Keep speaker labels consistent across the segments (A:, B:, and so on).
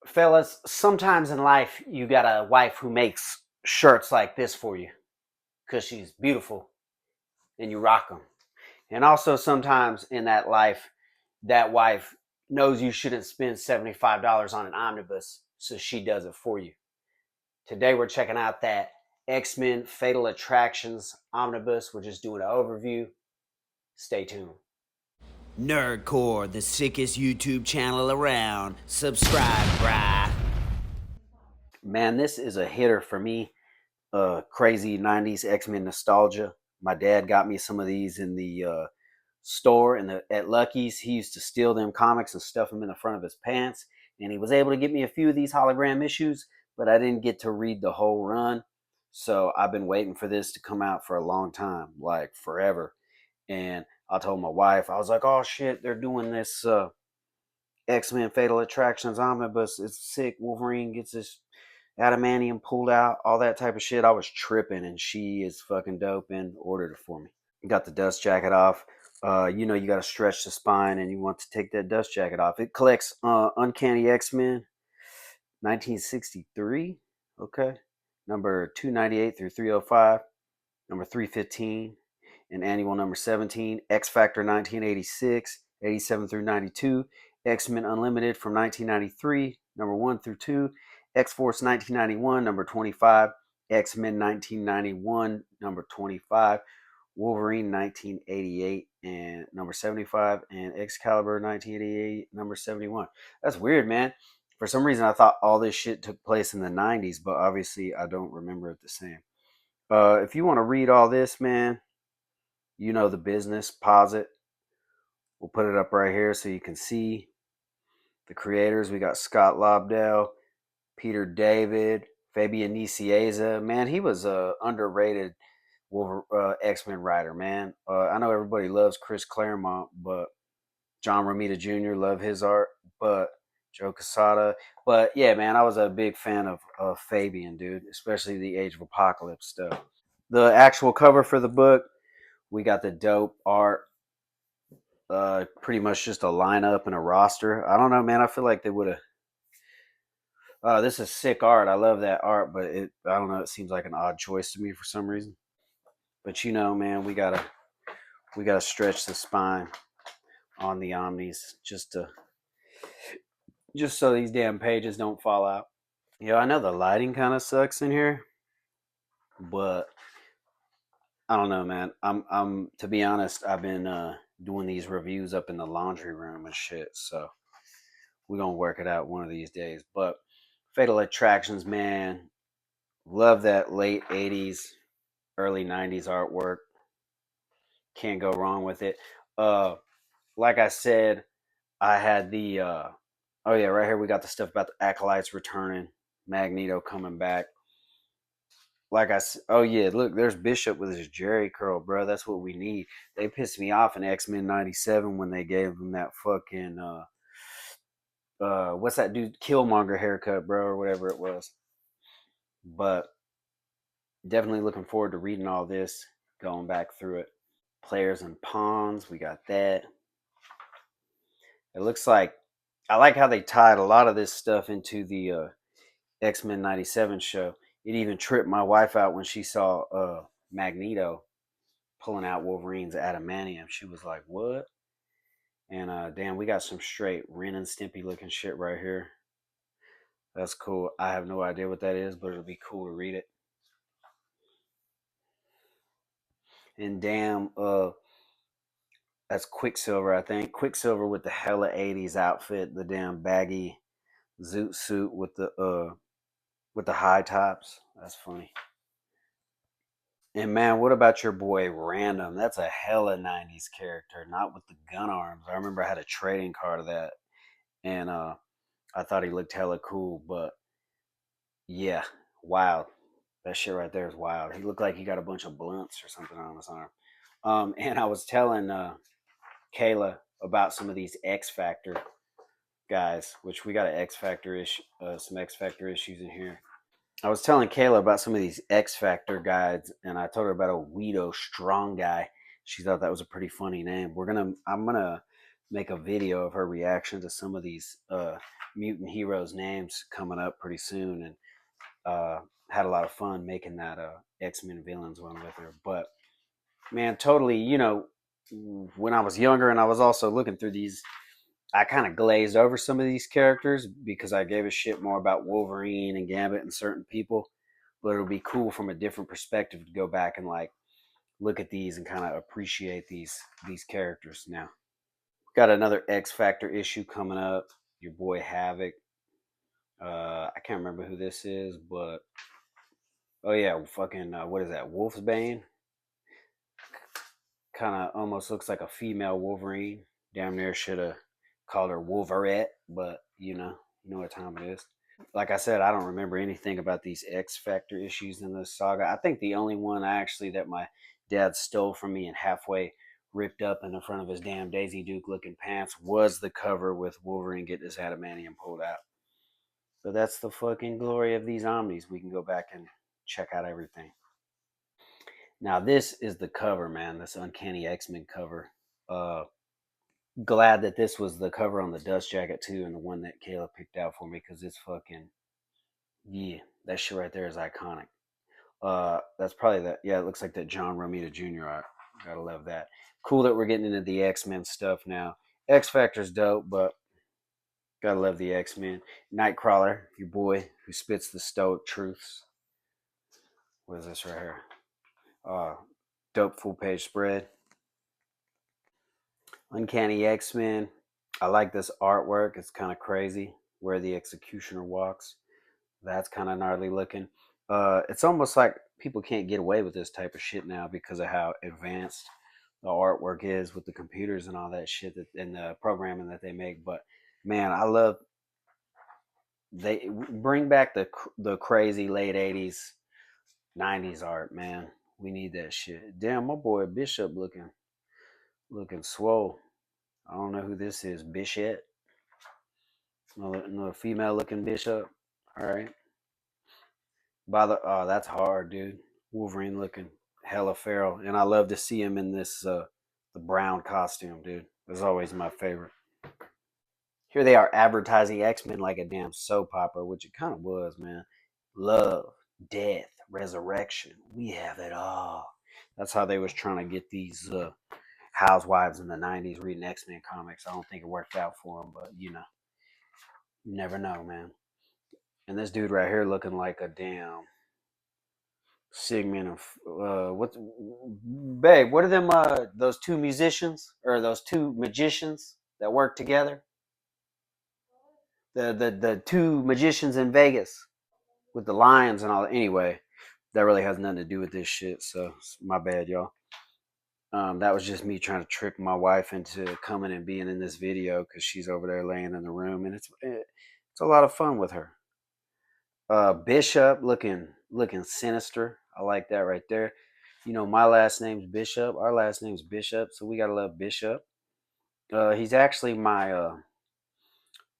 A: Fellas, sometimes in life you got a wife who makes shirts like this for you because she's beautiful and you rock them. And also sometimes in that life, that wife knows you shouldn't spend $75 on an omnibus, so she does it for you. Today we're checking out that X-Men Fatal Attractions omnibus. We're just doing an overview. Stay tuned.
B: Nerdcore, the sickest YouTube channel around. Subscribe, brah.
A: Man, this is a hitter for me. Crazy 90s X-Men nostalgia. My dad got me some of these in the store at Lucky's. He used to steal them comics and stuff them in the front of his pants, and he was able to get me a few of these hologram issues, but I didn't get to read the whole run. So I've been waiting for this to come out for a long time, like forever. And I told my wife, I was like, oh shit, they're doing this X-Men Fatal Attractions omnibus. It's sick. Wolverine gets his adamantium pulled out, all that type of shit. I was tripping, and she is fucking dope and ordered it for me. Got the dust jacket off. You got to stretch the spine, and you want to take that dust jacket off. It collects Uncanny X-Men 1963. Okay. Number 298 through 305. Number 315. And annual number 17. X Factor 1986. 87 through 92. X-Men Unlimited from 1993. Number 1 through 2. X-Force 1991. Number 25. X-Men 1991. Number 25. Wolverine 1988 and number 75, and Excalibur 1988 number 71. That's weird, man. For some reason I thought all this shit took place in the 90s, but obviously I don't remember it the same. If you want to read all this, man, you know the business. Pause it. We'll put it up right here so you can see the creators. We got Scott Lobdell, Peter David, Fabian Nicieza. Man, he was a underrated X-Men writer, man. I know everybody loves Chris Claremont, but John Romita Jr. love his art, but Joe Quesada. But yeah, man, I was a big fan of Fabian, dude, especially the Age of Apocalypse stuff. The actual cover for the book, we got the dope art. Pretty much just a lineup and a roster. I don't know, man. I feel like they would have. This is sick art. I love that art, but I don't know. It seems like an odd choice to me for some reason. But man, we gotta stretch the spine on the omnis just so these damn pages don't fall out. I know the lighting kind of sucks in here, but I don't know, man. I'm to be honest, I've been doing these reviews up in the laundry room and shit, so we're gonna work it out one of these days. But Fatal Attractions, man, love that late 80s, early 90s artwork. Can't go wrong with it. Like I said, I had the oh yeah, right here we got the stuff about the Acolytes returning, Magneto coming back. Oh yeah, look, there's Bishop with his Jerry curl, bro. That's what we need. They pissed me off in X-Men 97 when they gave him that fucking what's that dude, Killmonger haircut, bro, or whatever it was. But definitely looking forward to reading all this, going back through it. Players and pawns, we got that. It looks like I like how they tied a lot of this stuff into the X-Men 97 show. It even tripped my wife out when she saw Magneto pulling out Wolverine's adamantium. She was like, what? And damn, we got some straight Ren and Stimpy looking shit right here. That's cool. I have no idea what that is, but it'll be cool to read it. And damn, that's Quicksilver, I think. Quicksilver with the hella 80s outfit, the damn baggy zoot suit with the high tops. That's funny. And man, what about your boy Random? That's a hella 90s character, not with the gun arms. I remember I had a trading card of that, and I thought he looked hella cool, but yeah, wild. That shit right there is wild. He looked like he got a bunch of blunts or something on his arm. And I was telling Kayla about some of these X Factor guys, which we got an X Factor issue, some X Factor issues in here. I was telling Kayla about some of these X Factor guides, and I told her about a Guido Strong Guy. She thought that was a pretty funny name. I'm gonna make a video of her reaction to some of these mutant heroes' names coming up pretty soon, and had a lot of fun making that X-Men villains one with her. But man, totally, when I was younger and I was also looking through these, I kind of glazed over some of these characters because I gave a shit more about Wolverine and Gambit and certain people. But it'll be cool from a different perspective to go back and like look at these and kind of appreciate these characters now. Got another X Factor issue coming up. Your boy Havoc. I can't remember who this is, but oh yeah, fucking what is that? Wolfsbane. Kind of almost looks like a female Wolverine. Damn near should have called her Wolverette, but you know what time it is. Like I said, I don't remember anything about these X Factor issues in this saga. I think the only one actually that my dad stole from me and halfway ripped up in the front of his damn Daisy Duke looking pants was the cover with Wolverine getting his adamantium pulled out. But that's the fucking glory of these Omnis. We can go back and check out everything. Now this is the cover, man. This Uncanny X-Men cover. Glad that this was the cover on the dust jacket too, and the one that Caleb picked out for me because it's fucking yeah, that shit right there is iconic. That's probably that. Yeah, it looks like that John Romita Jr. art. Gotta love that. Cool that we're getting into the X-Men stuff now. X Factor's dope, but gotta love the X-Men. Nightcrawler, your boy who spits the stoic truths. What is this right here? Uh, Dope full page spread. Uncanny X-Men. I like this artwork. It's kind of crazy where the executioner walks. That's kind of gnarly looking. It's almost like people can't get away with this type of shit now because of how advanced the artwork is with the computers and all that shit that and the programming that they make. But man, I love they bring back the crazy late '80s, '90s art. Man, we need that shit. Damn, my boy Bishop looking swole. I don't know who this is. Bishop, another female looking Bishop. All right. By the that's hard, dude. Wolverine looking hella feral, and I love to see him in this the brown costume, dude. It's always my favorite. Here they are advertising X Men like a damn soap opera, which it kind of was, man. Love, death, resurrection. We have it all. That's how they was trying to get these housewives in the '90s reading X Men comics. I don't think it worked out for them, but you never know, man. And this dude right here looking like a damn segment of what babe, what are them those two musicians or those two magicians that work together, the two magicians in Vegas with the lions and all that. Anyway, that really has nothing to do with this shit, so my bad, y'all. That was just me trying to trick my wife into coming and being in this video because she's over there laying in the room, and it's a lot of fun with her. Bishop looking sinister. I like that right there. My last name's Bishop. Our last name's Bishop, so we gotta love Bishop. He's actually my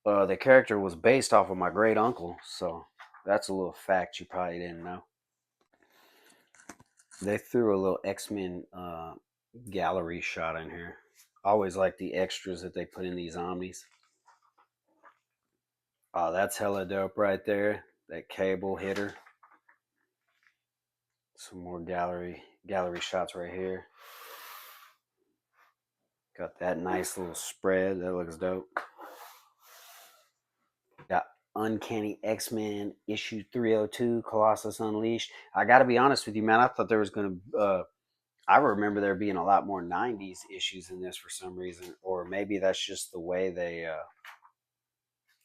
A: the character was based off of my great uncle, so that's a little fact you probably didn't know. They threw a little X-Men gallery shot in here. I always like the extras that they put in these omnis. Oh, that's hella dope right there. That cable hitter. Some more gallery shots right here. Got that nice little spread. That looks dope. Got Uncanny X-Men issue 302, Colossus Unleashed. I got to be honest with you, man. I thought there was going to. I remember there being a lot more '90s issues in this for some reason, or maybe that's just the way they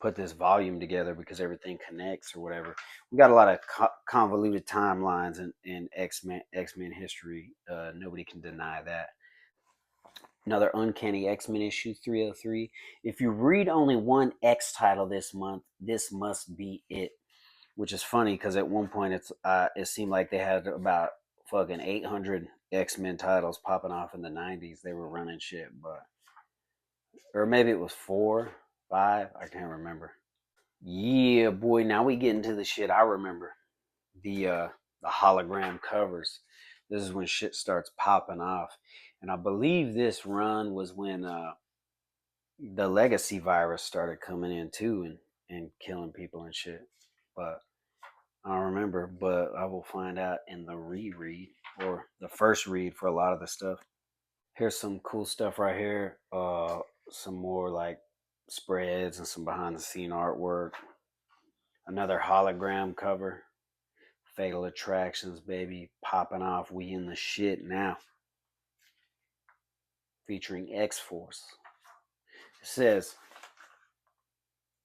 A: put this volume together because everything connects or whatever. We got a lot of convoluted timelines in X-Men history. Nobody can deny that. Another Uncanny X-Men issue 303. If you read only one X title this month, this must be it. Which is funny because at one point it seemed like they had about fucking 800 X-Men titles popping off in the '90s. They were running shit, but or maybe it was 4, 5. I can't remember. Yeah, boy. Now we get into the shit I remember. The hologram covers. This is when shit starts popping off, and I believe this run was when the legacy virus started coming in too and killing people and shit. But I don't remember, but I will find out in the reread or the first read for a lot of the stuff. Here's some cool stuff right here. Some more like spreads and some behind the scene artwork. Another hologram cover. Fatal Attractions, baby, popping off. We in the shit now. Featuring X Force. It says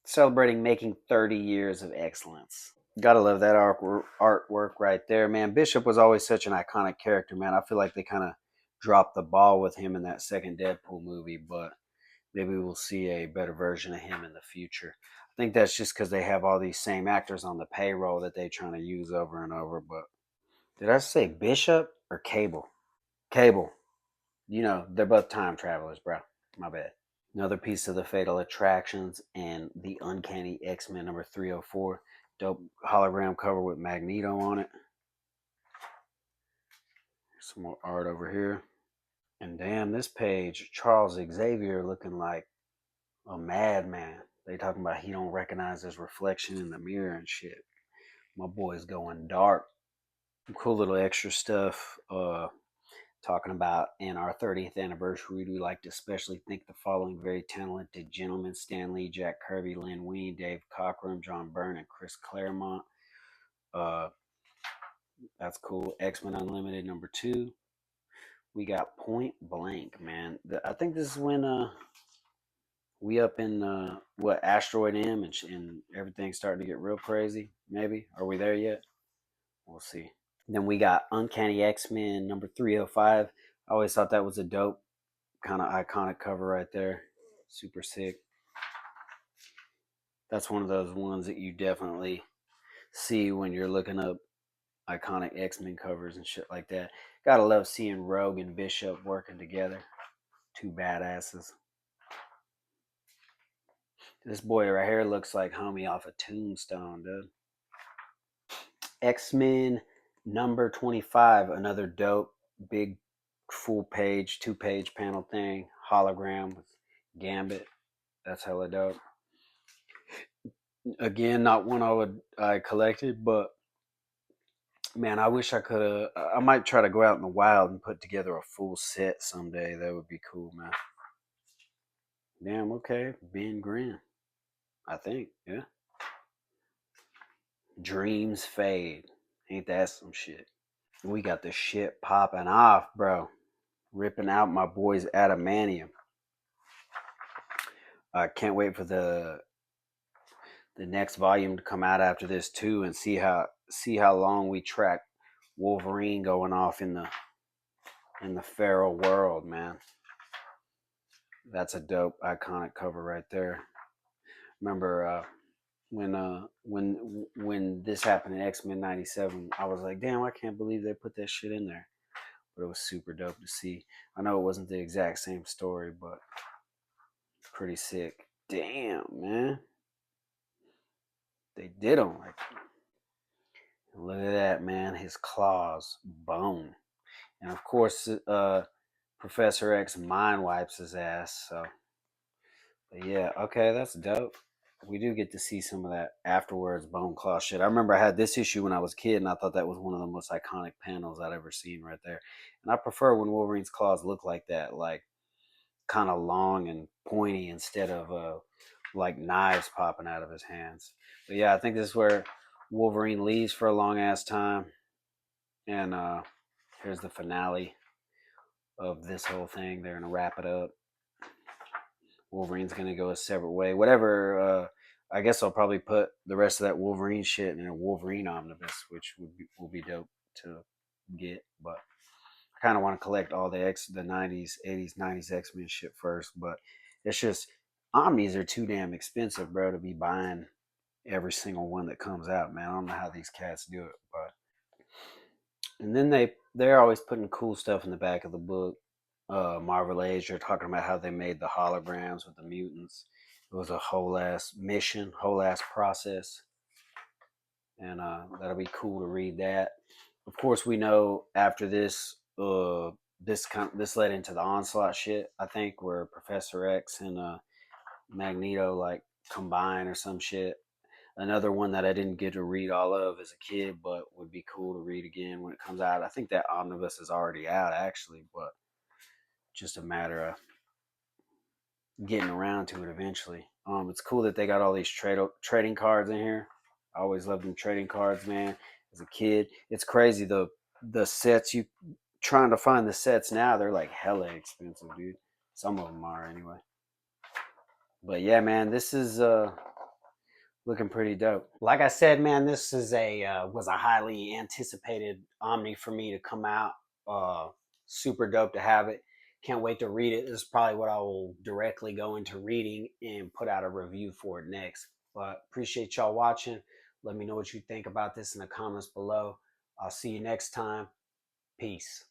A: celebrating making 30 years of excellence. Gotta love that artwork right there, man. Bishop was always such an iconic character, man. I feel like they kind of dropped the ball with him in that second Deadpool movie, but maybe we'll see a better version of him in the future. I think that's just because they have all these same actors on the payroll that they're trying to use over and over. But did I say Bishop or Cable? Cable. You know, they're both time travelers, bro. My bad. Another piece of the Fatal Attractions and the Uncanny X-Men number 304. Dope hologram cover with Magneto on it. Some more art over here. And damn, this page, Charles Xavier looking like a madman. They talking about he don't recognize his reflection in the mirror and shit. My boy's going dark. Cool little extra stuff. Talking about in our 30th anniversary, we like to especially thank the following very talented gentlemen: Stan Lee, Jack Kirby, Lynn Wein, Dave Cockrum, John Byrne, and Chris Claremont. That's cool. X-Men Unlimited number 2. We got Point Blank, man. I think this is when we up in what, Asteroid M, and everything's starting to get real crazy. Maybe are we there yet? We'll see. Then we got Uncanny X-Men number 305. I always thought that was a dope kind of iconic cover right there. Super sick. That's one of those ones that you definitely see when you're looking up iconic X-Men covers and shit like that. Gotta love seeing Rogue and Bishop working together. Two badasses. This boy right here looks like homie off a Tombstone, dude. X-Men number 25. Another dope, big, full page, 2-page panel thing. Hologram with Gambit. That's hella dope. Again, not one I collected, but man, I wish I could have. I might try to go out in the wild and put together a full set someday. That would be cool, man. Damn, okay. Ben Grimm, I think. Yeah. Dreams fade. Ain't that some shit? We got the shit popping off, bro. Ripping out my boys Adamantium. I can't wait for the next volume to come out after this too, and see how long we track Wolverine going off in the feral world, man. That's a dope iconic cover right there. Remember when this happened in X-Men 97, I was like, damn, I can't believe they put that shit in there. But it was super dope to see. I know it wasn't the exact same story, but pretty sick. Damn, man. They did him like, look at that, man. His claws, bone. And of course, Professor X mind wipes his ass. So, but yeah, okay, that's dope. We do get to see some of that afterwards bone claw shit. I remember I had this issue when I was a kid, and I thought that was one of the most iconic panels I'd ever seen right there. And I prefer when Wolverine's claws look like that, like kind of long and pointy instead of like knives popping out of his hands. But yeah, I think this is where Wolverine leaves for a long ass time, and here's the finale of this whole thing. They're gonna wrap it up. Wolverine's gonna go a separate way. Whatever. I guess I'll probably put the rest of that Wolverine shit in a Wolverine omnibus, which will be dope to get. But I kind of want to collect all the 90s, 80s, 90s X-Men shit first. But it's just omnis are too damn expensive, bro, to be buying every single one that comes out, man. I don't know how these cats do it, but and then they're always putting cool stuff in the back of the book. Marvel Age, they're talking about how they made the holograms with the mutants. It was a whole ass mission, whole ass process, and that'll be cool to read that. Of course, we know after this, this led into the Onslaught shit. I think where Professor X and Magneto like combine or some shit. Another one that I didn't get to read all of as a kid, but would be cool to read again when it comes out. I think that Omnibus is already out actually, but just a matter of getting around to it eventually. It's cool that they got all these trading cards in here. I always loved them trading cards, man. As a kid, it's crazy the sets you trying to find the sets now. They're like hella expensive, dude. Some of them are anyway. But yeah, man, this is looking pretty dope. Like I said, man, this is was a highly anticipated Omni for me to come out. Super dope to have it. Can't wait to read it. This is probably what I will directly go into reading and put out a review for it next. But appreciate y'all watching. Let me know what you think about this in the comments below. I'll see you next time. Peace.